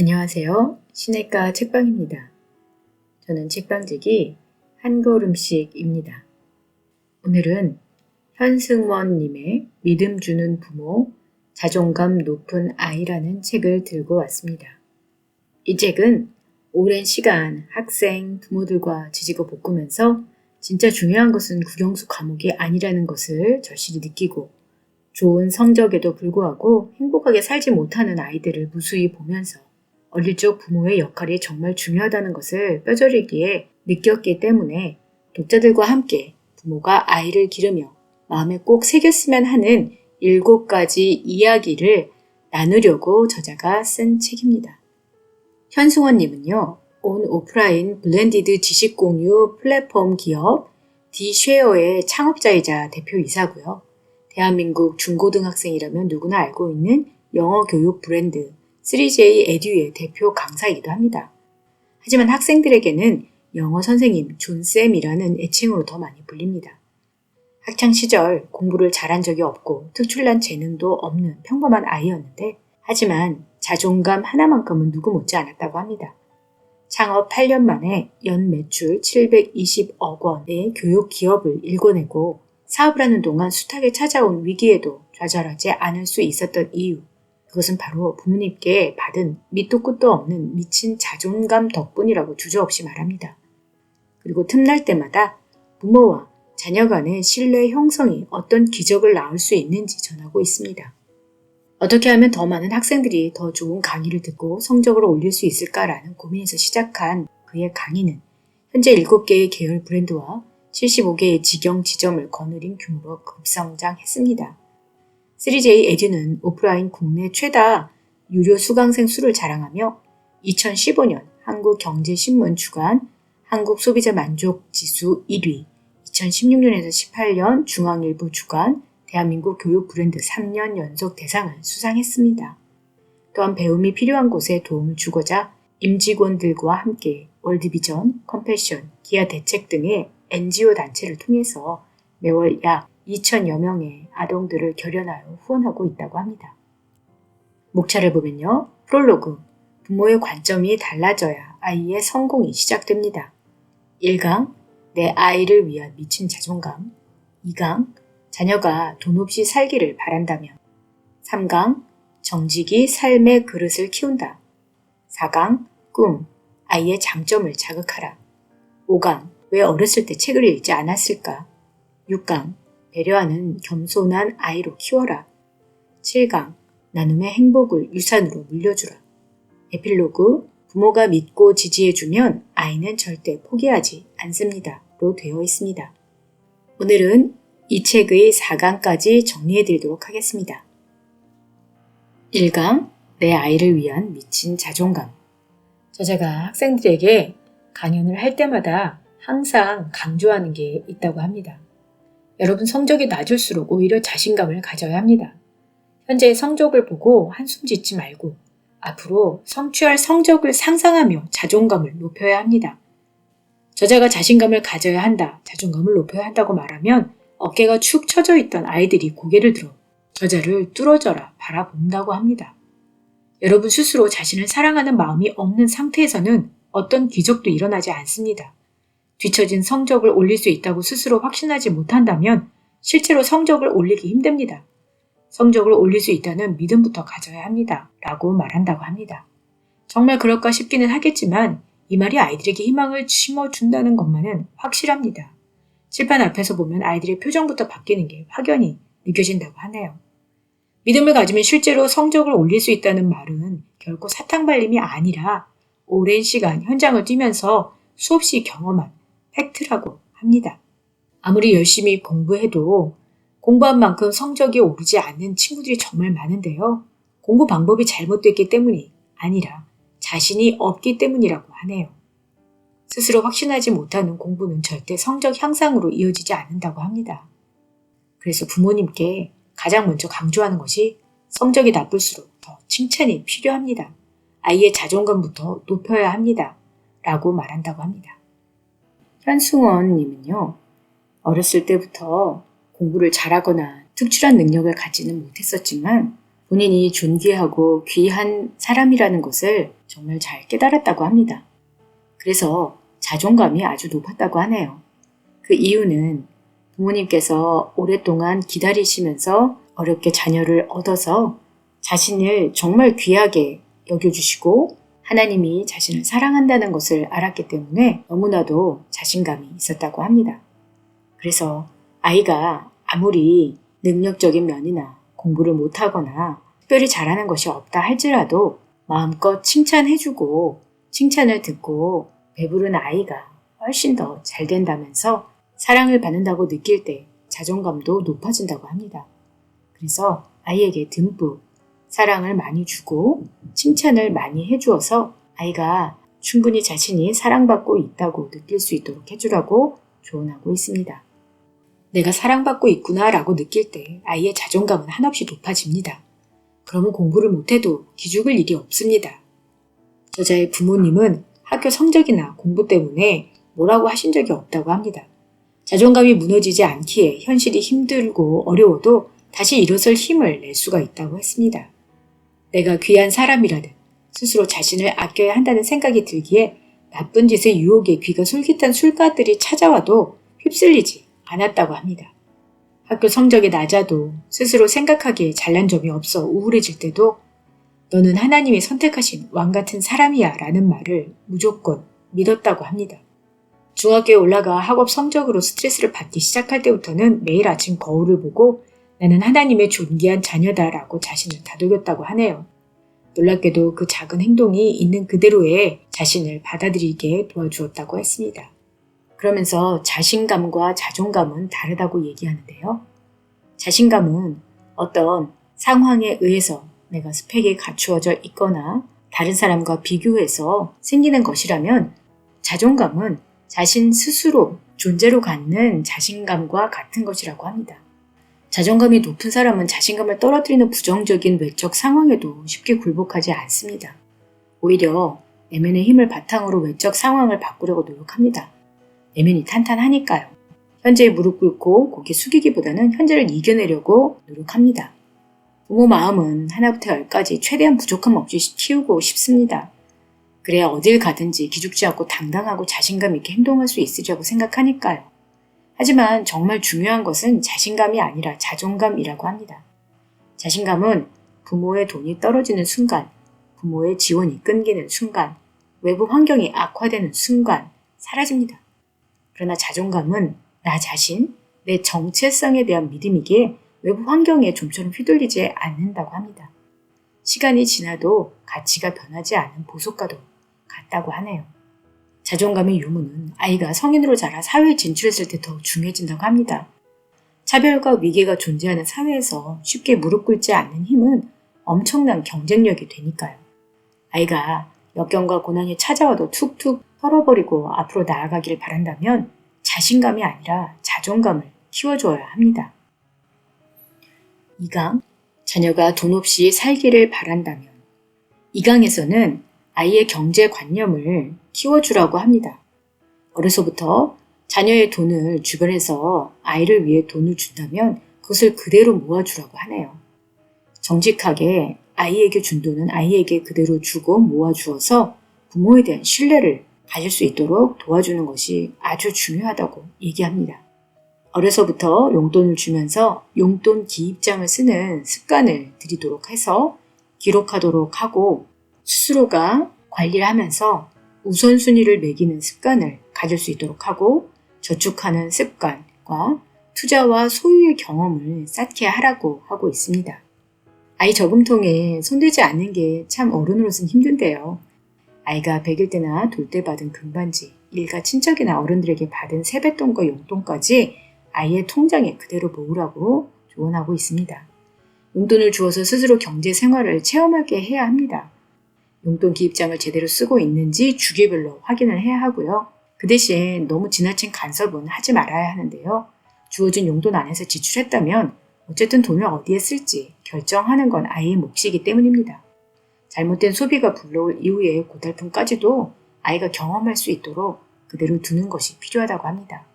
안녕하세요. 시내가 책방입니다. 저는 책방지기 한걸음씩입니다. 오늘은 현승원님의 믿음 주는 부모, 자존감 높은 아이라는 책을 들고 왔습니다. 이 책은 오랜 시간 학생, 부모들과 지지고 볶으면서 진짜 중요한 것은 국영수 과목이 아니라는 것을 절실히 느끼고 좋은 성적에도 불구하고 행복하게 살지 못하는 아이들을 무수히 보면서 어릴 적 부모의 역할이 정말 중요하다는 것을 뼈저리기에 느꼈기 때문에 독자들과 함께 부모가 아이를 기르며 마음에 꼭 새겼으면 하는 7가지 이야기를 나누려고 저자가 쓴 책입니다. 현승원님은요, 온 오프라인 블렌디드 지식 공유 플랫폼 기업 디쉐어의 창업자이자 대표이사고요. 대한민국 중고등학생이라면 누구나 알고 있는 영어 교육 브랜드 3J 에듀의 대표 강사이기도 합니다. 하지만 학생들에게는 영어 선생님 존쌤이라는 애칭으로 더 많이 불립니다. 학창시절 공부를 잘한 적이 없고 특출난 재능도 없는 평범한 아이였는데 하지만 자존감 하나만큼은 누구 못지 않았다고 합니다. 창업 8년 만에 연 매출 720억 원의 교육 기업을 일궈내고 사업을 하는 동안 숱하게 찾아온 위기에도 좌절하지 않을 수 있었던 이유, 그것은 바로 부모님께 받은 밑도 끝도 없는 미친 자존감 덕분이라고 주저없이 말합니다. 그리고 틈날 때마다 부모와 자녀 간의 신뢰 형성이 어떤 기적을 낳을 수 있는지 전하고 있습니다. 어떻게 하면 더 많은 학생들이 더 좋은 강의를 듣고 성적을 올릴 수 있을까라는 고민에서 시작한 그의 강의는 현재 7개의 계열 브랜드와 75개의 직영 지점을 거느린 규모로 급성장했습니다. 3J 에듀는 오프라인 국내 최다 유료 수강생 수를 자랑하며 2015년 한국경제신문 주간 한국소비자 만족지수 1위, 2016년에서 18년 중앙일보 주간 대한민국 교육 브랜드 3년 연속 대상을 수상했습니다. 또한 배움이 필요한 곳에 도움을 주고자 임직원들과 함께 월드비전, 컴패션, 기아 대책 등의 NGO 단체를 통해서 매월 약 2,000여 명의 아동들을 결연하여 후원하고 있다고 합니다. 목차를 보면요. 프롤로그, 부모의 관점이 달라져야 아이의 성공이 시작됩니다. 1강, 내 아이를 위한 미친 자존감. 2강, 자녀가 돈 없이 살기를 바란다면. 3강, 정직이 삶의 그릇을 키운다. 4강, 꿈, 아이의 장점을 자극하라. 5강, 왜 어렸을 때 책을 읽지 않았을까? 6강, 배려하는 겸손한 아이로 키워라. 7강, 나눔의 행복을 유산으로 물려주라. 에필로그, 부모가 믿고 지지해주면 아이는 절대 포기하지 않습니다. 로 되어 있습니다. 오늘은 이 책의 4강까지 정리해드리도록 하겠습니다. 1강, 내 아이를 위한 미친 자존감. 저자가 학생들에게 강연을 할 때마다 항상 강조하는 게 있다고 합니다. 여러분, 성적이 낮을수록 오히려 자신감을 가져야 합니다. 현재의 성적을 보고 한숨 짓지 말고 앞으로 성취할 성적을 상상하며 자존감을 높여야 합니다. 저자가 자신감을 가져야 한다, 자존감을 높여야 한다고 말하면 어깨가 축 처져 있던 아이들이 고개를 들어 저자를 뚫어져라 바라본다고 합니다. 여러분 스스로 자신을 사랑하는 마음이 없는 상태에서는 어떤 기적도 일어나지 않습니다. 뒤처진 성적을 올릴 수 있다고 스스로 확신하지 못한다면 실제로 성적을 올리기 힘듭니다. 성적을 올릴 수 있다는 믿음부터 가져야 합니다. 라고 말한다고 합니다. 정말 그럴까 싶기는 하겠지만 이 말이 아이들에게 희망을 심어준다는 것만은 확실합니다. 칠판 앞에서 보면 아이들의 표정부터 바뀌는 게 확연히 느껴진다고 하네요. 믿음을 가지면 실제로 성적을 올릴 수 있다는 말은 결코 사탕발림이 아니라 오랜 시간 현장을 뛰면서 수없이 경험한 팩트라고 합니다. 아무리 열심히 공부해도 공부한 만큼 성적이 오르지 않는 친구들이 정말 많은데요. 공부 방법이 잘못됐기 때문이 아니라 자신이 없기 때문이라고 하네요. 스스로 확신하지 못하는 공부는 절대 성적 향상으로 이어지지 않는다고 합니다. 그래서 부모님께 가장 먼저 강조하는 것이 성적이 나쁠수록 더 칭찬이 필요합니다. 아이의 자존감부터 높여야 합니다. 라고 말한다고 합니다. 현승원 님은요. 어렸을 때부터 공부를 잘하거나 특출한 능력을 갖지는 못했었지만 본인이 존귀하고 귀한 사람이라는 것을 정말 잘 깨달았다고 합니다. 그래서 자존감이 아주 높았다고 하네요. 그 이유는 부모님께서 오랫동안 기다리시면서 어렵게 자녀를 얻어서 자신을 정말 귀하게 여겨주시고 하나님이 자신을 사랑한다는 것을 알았기 때문에 너무나도 자신감이 있었다고 합니다. 그래서 아이가 아무리 능력적인 면이나 공부를 못하거나 특별히 잘하는 것이 없다 할지라도 마음껏 칭찬해주고 칭찬을 듣고 배부른 아이가 훨씬 더 잘 된다면서 사랑을 받는다고 느낄 때 자존감도 높아진다고 합니다. 그래서 아이에게 듬뿍 사랑을 많이 주고 칭찬을 많이 해주어서 아이가 충분히 자신이 사랑받고 있다고 느낄 수 있도록 해주라고 조언하고 있습니다. 내가 사랑받고 있구나 라고 느낄 때 아이의 자존감은 한없이 높아집니다. 그러면 공부를 못해도 기죽을 일이 없습니다. 저자의 부모님은 학교 성적이나 공부 때문에 뭐라고 하신 적이 없다고 합니다. 자존감이 무너지지 않기에 현실이 힘들고 어려워도 다시 일어설 힘을 낼 수가 있다고 했습니다. 내가 귀한 사람이라는 스스로 자신을 아껴야 한다는 생각이 들기에 나쁜 짓의 유혹에 귀가 솔깃한 술가들이 찾아와도 휩쓸리지 않았다고 합니다. 학교 성적이 낮아도 스스로 생각하기에 잘난 점이 없어 우울해질 때도 너는 하나님이 선택하신 왕같은 사람이야 라는 말을 무조건 믿었다고 합니다. 중학교에 올라가 학업 성적으로 스트레스를 받기 시작할 때부터는 매일 아침 거울을 보고 나는 하나님의 존귀한 자녀다 라고 자신을 다독였다고 하네요. 놀랍게도 그 작은 행동이 있는 그대로의 자신을 받아들이게 도와주었다고 했습니다. 그러면서 자신감과 자존감은 다르다고 얘기하는데요. 자신감은 어떤 상황에 의해서 내가 스펙이 갖추어져 있거나 다른 사람과 비교해서 생기는 것이라면 자존감은 자신 스스로 존재로 갖는 자신감과 같은 것이라고 합니다. 자존감이 높은 사람은 자신감을 떨어뜨리는 부정적인 외적 상황에도 쉽게 굴복하지 않습니다. 오히려 내면의 힘을 바탕으로 외적 상황을 바꾸려고 노력합니다. 내면이 탄탄하니까요. 현재에 무릎 꿇고 고개 숙이기보다는 현재를 이겨내려고 노력합니다. 부모 마음은 하나부터 열까지 최대한 부족함 없이 키우고 싶습니다. 그래야 어딜 가든지 기죽지 않고 당당하고 자신감 있게 행동할 수 있으리라고 생각하니까요. 하지만 정말 중요한 것은 자신감이 아니라 자존감이라고 합니다. 자신감은 부모의 돈이 떨어지는 순간, 부모의 지원이 끊기는 순간, 외부 환경이 악화되는 순간 사라집니다. 그러나 자존감은 나 자신, 내 정체성에 대한 믿음이기에 외부 환경에 좀처럼 휘둘리지 않는다고 합니다. 시간이 지나도 가치가 변하지 않은 보석과도 같다고 하네요. 자존감의 유무는 아이가 성인으로 자라 사회에 진출했을 때 더욱 중요해진다고 합니다. 차별과 위계가 존재하는 사회에서 쉽게 무릎 꿇지 않는 힘은 엄청난 경쟁력이 되니까요. 아이가 역경과 고난이 찾아와도 툭툭 털어버리고 앞으로 나아가길 바란다면 자신감이 아니라 자존감을 키워줘야 합니다. 2강, 자녀가 돈 없이 살기를 바란다면. 2강에서는 아이의 경제관념을 키워주라고 합니다. 어려서부터 자녀의 돈을 주변에서 아이를 위해 돈을 준다면 그것을 그대로 모아주라고 하네요. 정직하게 아이에게 준 돈은 아이에게 그대로 주고 모아주어서 부모에 대한 신뢰를 가질 수 있도록 도와주는 것이 아주 중요하다고 얘기합니다. 어려서부터 용돈을 주면서 용돈 기입장을 쓰는 습관을 들이도록 해서 기록하도록 하고 스스로가 관리를 하면서 우선순위를 매기는 습관을 가질 수 있도록 하고 저축하는 습관과 투자와 소유의 경험을 쌓게 하라고 하고 있습니다. 아이 저금통에 손대지 않는 게 참 어른으로서는 힘든데요. 아이가 100일 때나 돌 때 받은 금반지, 일가 친척이나 어른들에게 받은 세뱃돈과 용돈까지 아이의 통장에 그대로 모으라고 조언하고 있습니다. 용돈을 주어서 스스로 경제 생활을 체험하게 해야 합니다. 용돈 기입장을 제대로 쓰고 있는지 주기별로 확인을 해야 하고요. 그 대신 너무 지나친 간섭은 하지 말아야 하는데요. 주어진 용돈 안에서 지출했다면 어쨌든 돈을 어디에 쓸지 결정하는 건 아이의 몫이기 때문입니다. 잘못된 소비가 불러올 이후의 고달픔까지도 아이가 경험할 수 있도록 그대로 두는 것이 필요하다고 합니다.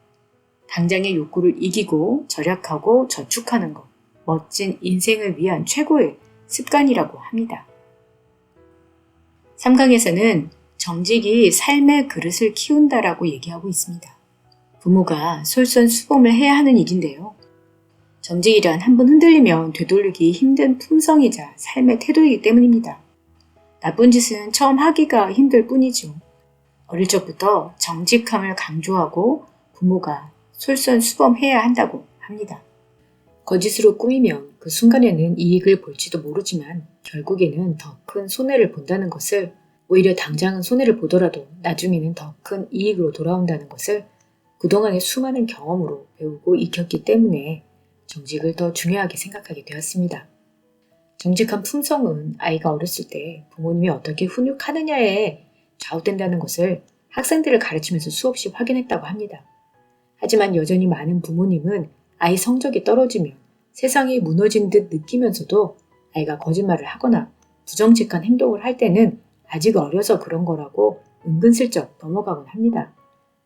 당장의 욕구를 이기고 절약하고 저축하는 것, 멋진 인생을 위한 최고의 습관이라고 합니다. 3강에서는 정직이 삶의 그릇을 키운다라고 얘기하고 있습니다. 부모가 솔선수범을 해야 하는 일인데요. 정직이란 한번 흔들리면 되돌리기 힘든 품성이자 삶의 태도이기 때문입니다. 나쁜 짓은 처음 하기가 힘들 뿐이죠. 어릴 적부터 정직함을 강조하고 부모가 솔선수범해야 한다고 합니다. 거짓으로 꾸미면 그 순간에는 이익을 볼지도 모르지만 결국에는 더 큰 손해를 본다는 것을, 오히려 당장은 손해를 보더라도 나중에는 더 큰 이익으로 돌아온다는 것을 그동안의 수많은 경험으로 배우고 익혔기 때문에 정직을 더 중요하게 생각하게 되었습니다. 정직한 품성은 아이가 어렸을 때 부모님이 어떻게 훈육하느냐에 좌우된다는 것을 학생들을 가르치면서 수없이 확인했다고 합니다. 하지만 여전히 많은 부모님은 아이 성적이 떨어지면 세상이 무너진 듯 느끼면서도 아이가 거짓말을 하거나 부정직한 행동을 할 때는 아직 어려서 그런 거라고 은근슬쩍 넘어가곤 합니다.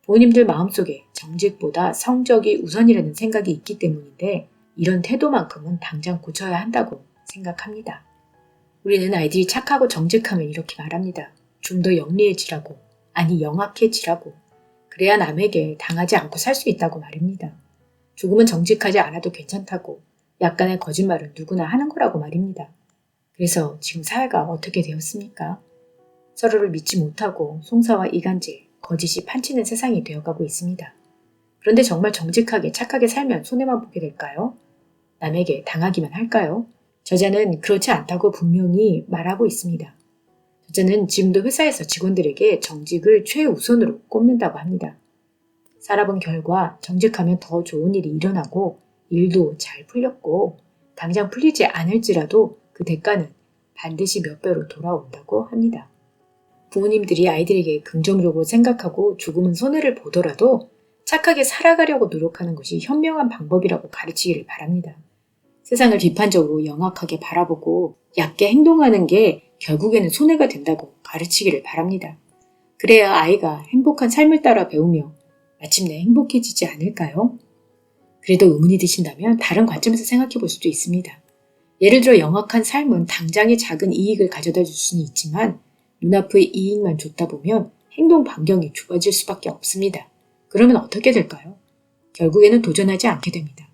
부모님들 마음속에 정직보다 성적이 우선이라는 생각이 있기 때문인데 이런 태도만큼은 당장 고쳐야 한다고 생각합니다. 우리는 아이들이 착하고 정직하면 이렇게 말합니다. 좀 더 영리해지라고, 아니 영악해지라고. 그래야 남에게 당하지 않고 살 수 있다고 말입니다. 조금은 정직하지 않아도 괜찮다고, 약간의 거짓말은 누구나 하는 거라고 말입니다. 그래서 지금 사회가 어떻게 되었습니까? 서로를 믿지 못하고 송사와 이간질, 거짓이 판치는 세상이 되어가고 있습니다. 그런데 정말 정직하게 착하게 살면 손해만 보게 될까요? 남에게 당하기만 할까요? 저자는 그렇지 않다고 분명히 말하고 있습니다. 저자는 지금도 회사에서 직원들에게 정직을 최우선으로 꼽는다고 합니다. 살아본 결과 정직하면 더 좋은 일이 일어나고 일도 잘 풀렸고 당장 풀리지 않을지라도 그 대가는 반드시 몇 배로 돌아온다고 합니다. 부모님들이 아이들에게 긍정적으로 생각하고 조금은 손해를 보더라도 착하게 살아가려고 노력하는 것이 현명한 방법이라고 가르치기를 바랍니다. 세상을 비판적으로 영악하게 바라보고 얕게 행동하는 게 결국에는 손해가 된다고 가르치기를 바랍니다. 그래야 아이가 행복한 삶을 따라 배우며 마침내 행복해지지 않을까요? 그래도 의문이 드신다면 다른 관점에서 생각해 볼 수도 있습니다. 예를 들어 영악한 삶은 당장의 작은 이익을 가져다 줄 수는 있지만 눈앞의 이익만 줬다 보면 행동 반경이 좁아질 수밖에 없습니다. 그러면 어떻게 될까요? 결국에는 도전하지 않게 됩니다.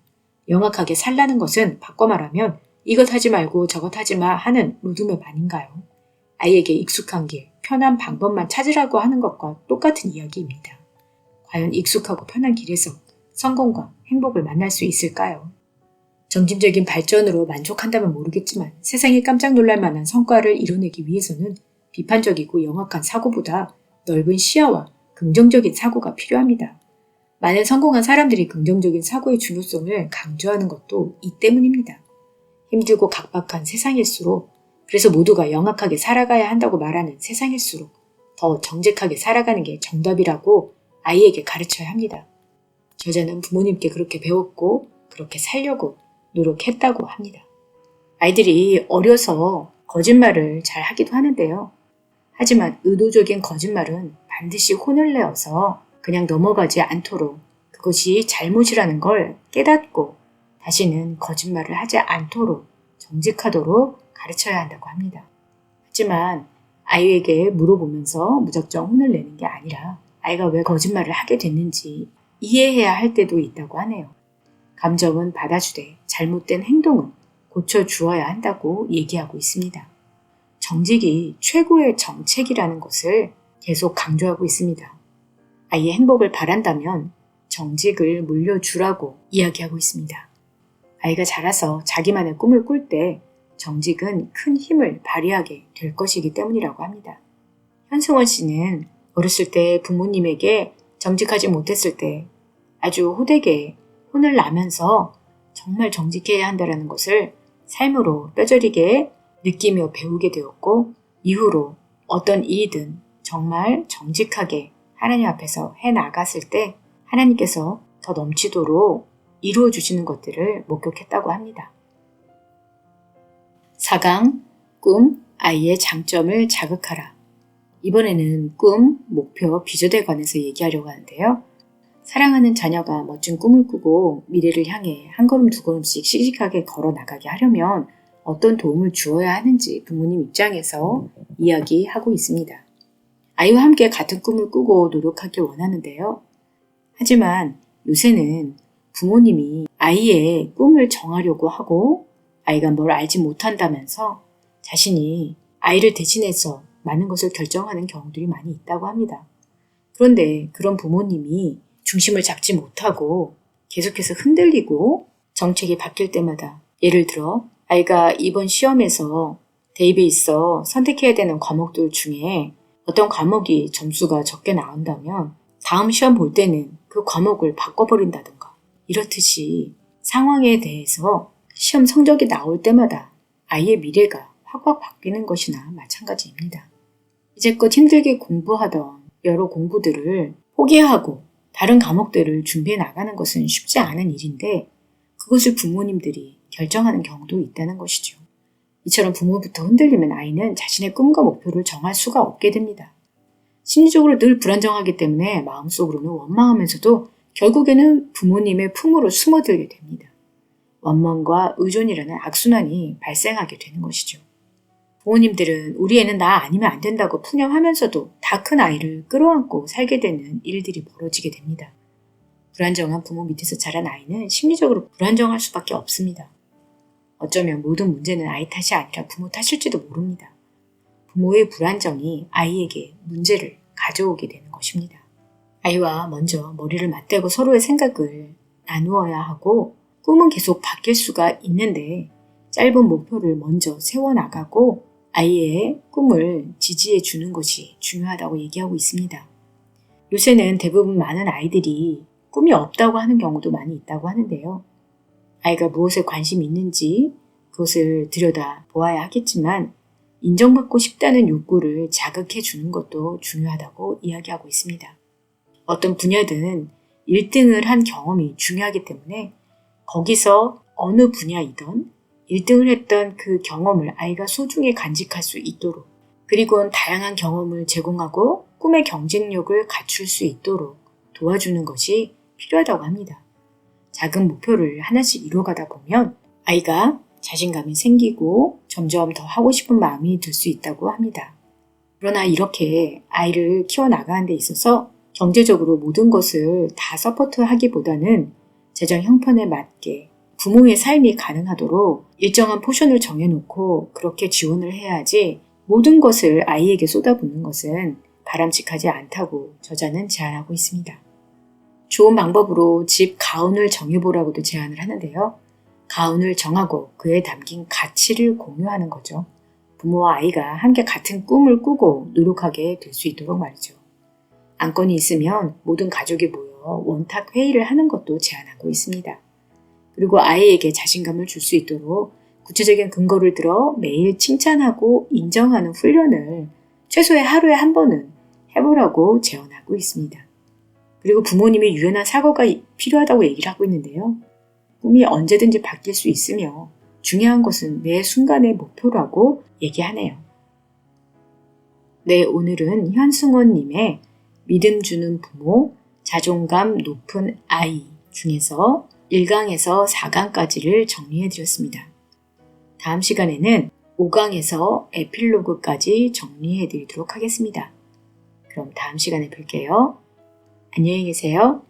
영악하게 살라는 것은 바꿔 말하면 이것 하지 말고 저것 하지 마 하는 로드맵 아닌가요? 아이에게 익숙한 길, 편한 방법만 찾으라고 하는 것과 똑같은 이야기입니다. 과연 익숙하고 편한 길에서 성공과 행복을 만날 수 있을까요? 점진적인 발전으로 만족한다면 모르겠지만 세상에 깜짝 놀랄 만한 성과를 이뤄내기 위해서는 비판적이고 영악한 사고보다 넓은 시야와 긍정적인 사고가 필요합니다. 많은 성공한 사람들이 긍정적인 사고의 중요성을 강조하는 것도 이 때문입니다. 힘들고 각박한 세상일수록, 그래서 모두가 영악하게 살아가야 한다고 말하는 세상일수록 더 정직하게 살아가는 게 정답이라고 아이에게 가르쳐야 합니다. 저자는 부모님께 그렇게 배웠고 그렇게 살려고 노력했다고 합니다. 아이들이 어려서 거짓말을 잘 하기도 하는데요. 하지만 의도적인 거짓말은 반드시 혼을 내어서 그냥 넘어가지 않도록 그것이 잘못이라는 걸 깨닫고 다시는 거짓말을 하지 않도록 정직하도록 가르쳐야 한다고 합니다. 하지만 아이에게 물어보면서 무작정 혼을 내는 게 아니라 아이가 왜 거짓말을 하게 됐는지 이해해야 할 때도 있다고 하네요. 감정은 받아주되 잘못된 행동은 고쳐주어야 한다고 얘기하고 있습니다. 정직이 최고의 정책이라는 것을 계속 강조하고 있습니다. 아이의 행복을 바란다면 정직을 물려주라고 이야기하고 있습니다. 아이가 자라서 자기만의 꿈을 꿀 때 정직은 큰 힘을 발휘하게 될 것이기 때문이라고 합니다. 현승원 씨는 어렸을 때 부모님에게 정직하지 못했을 때 아주 호되게 혼을 나면서 정말 정직해야 한다는 것을 삶으로 뼈저리게 느끼며 배우게 되었고 이후로 어떤 일이든 정말 정직하게 하나님 앞에서 해나갔을 때 하나님께서 더 넘치도록 이루어 주시는 것들을 목격했다고 합니다. 4강, 꿈, 아이의 장점을 자극하라. 이번에는 꿈, 목표, 비전에 관해서 얘기하려고 하는데요. 사랑하는 자녀가 멋진 꿈을 꾸고 미래를 향해 한 걸음 두 걸음씩 씩씩하게 걸어 나가게 하려면 어떤 도움을 주어야 하는지 부모님 입장에서 이야기하고 있습니다. 아이와 함께 같은 꿈을 꾸고 노력하길 원하는데요. 하지만 요새는 부모님이 아이의 꿈을 정하려고 하고 아이가 뭘 알지 못한다면서 자신이 아이를 대신해서 많은 것을 결정하는 경우들이 많이 있다고 합니다. 그런데 그런 부모님이 중심을 잡지 못하고 계속해서 흔들리고 정책이 바뀔 때마다 예를 들어 아이가 이번 시험에서 대입에 있어 선택해야 되는 과목들 중에 어떤 과목이 점수가 적게 나온다면 다음 시험 볼 때는 그 과목을 바꿔버린다든가 이렇듯이 상황에 대해서 시험 성적이 나올 때마다 아이의 미래가 확확 바뀌는 것이나 마찬가지입니다. 이제껏 힘들게 공부하던 여러 공부들을 포기하고 다른 과목들을 준비해 나가는 것은 쉽지 않은 일인데 그것을 부모님들이 결정하는 경우도 있다는 것이죠. 이처럼 부모부터 흔들리면 아이는 자신의 꿈과 목표를 정할 수가 없게 됩니다. 심리적으로 늘 불안정하기 때문에 마음속으로는 원망하면서도 결국에는 부모님의 품으로 숨어들게 됩니다. 원망과 의존이라는 악순환이 발생하게 되는 것이죠. 부모님들은 우리 애는 나 아니면 안 된다고 푸념하면서도 다 큰 아이를 끌어안고 살게 되는 일들이 벌어지게 됩니다. 불안정한 부모 밑에서 자란 아이는 심리적으로 불안정할 수밖에 없습니다. 어쩌면 모든 문제는 아이 탓이 아니라 부모 탓일지도 모릅니다. 부모의 불안정이 아이에게 문제를 가져오게 되는 것입니다. 아이와 먼저 머리를 맞대고 서로의 생각을 나누어야 하고 꿈은 계속 바뀔 수가 있는데 짧은 목표를 먼저 세워나가고 아이의 꿈을 지지해 주는 것이 중요하다고 얘기하고 있습니다. 요새는 대부분 많은 아이들이 꿈이 없다고 하는 경우도 많이 있다고 하는데요. 아이가 무엇에 관심이 있는지 그것을 들여다 보아야 하겠지만 인정받고 싶다는 욕구를 자극해 주는 것도 중요하다고 이야기하고 있습니다. 어떤 분야든 1등을 한 경험이 중요하기 때문에 거기서 어느 분야이든 1등을 했던 그 경험을 아이가 소중히 간직할 수 있도록 그리고 다양한 경험을 제공하고 꿈의 경쟁력을 갖출 수 있도록 도와주는 것이 필요하다고 합니다. 작은 목표를 하나씩 이루어가다 보면 아이가 자신감이 생기고 점점 더 하고 싶은 마음이 들 수 있다고 합니다. 그러나 이렇게 아이를 키워나가는 데 있어서 경제적으로 모든 것을 다 서포트하기보다는 재정 형편에 맞게 부모의 삶이 가능하도록 일정한 포션을 정해놓고 그렇게 지원을 해야지 모든 것을 아이에게 쏟아붓는 것은 바람직하지 않다고 저자는 제안하고 있습니다. 좋은 방법으로 집 가운을 정해보라고도 제안을 하는데요. 가운을 정하고 그에 담긴 가치를 공유하는 거죠. 부모와 아이가 함께 같은 꿈을 꾸고 노력하게 될 수 있도록 말이죠. 안건이 있으면 모든 가족이 모여 원탁 회의를 하는 것도 제안하고 있습니다. 그리고 아이에게 자신감을 줄 수 있도록 구체적인 근거를 들어 매일 칭찬하고 인정하는 훈련을 최소의 하루에 한 번은 해보라고 제안하고 있습니다. 그리고 부모님이 유연한 사고가 필요하다고 얘기를 하고 있는데요. 꿈이 언제든지 바뀔 수 있으며 중요한 것은 매 순간의 목표라고 얘기하네요. 네, 오늘은 현승원님의 믿음 주는 부모, 자존감 높은 아이 중에서 1강에서 4강까지를 정리해드렸습니다. 다음 시간에는 5강에서 에필로그까지 정리해드리도록 하겠습니다. 그럼 다음 시간에 뵐게요. 안녕히 계세요.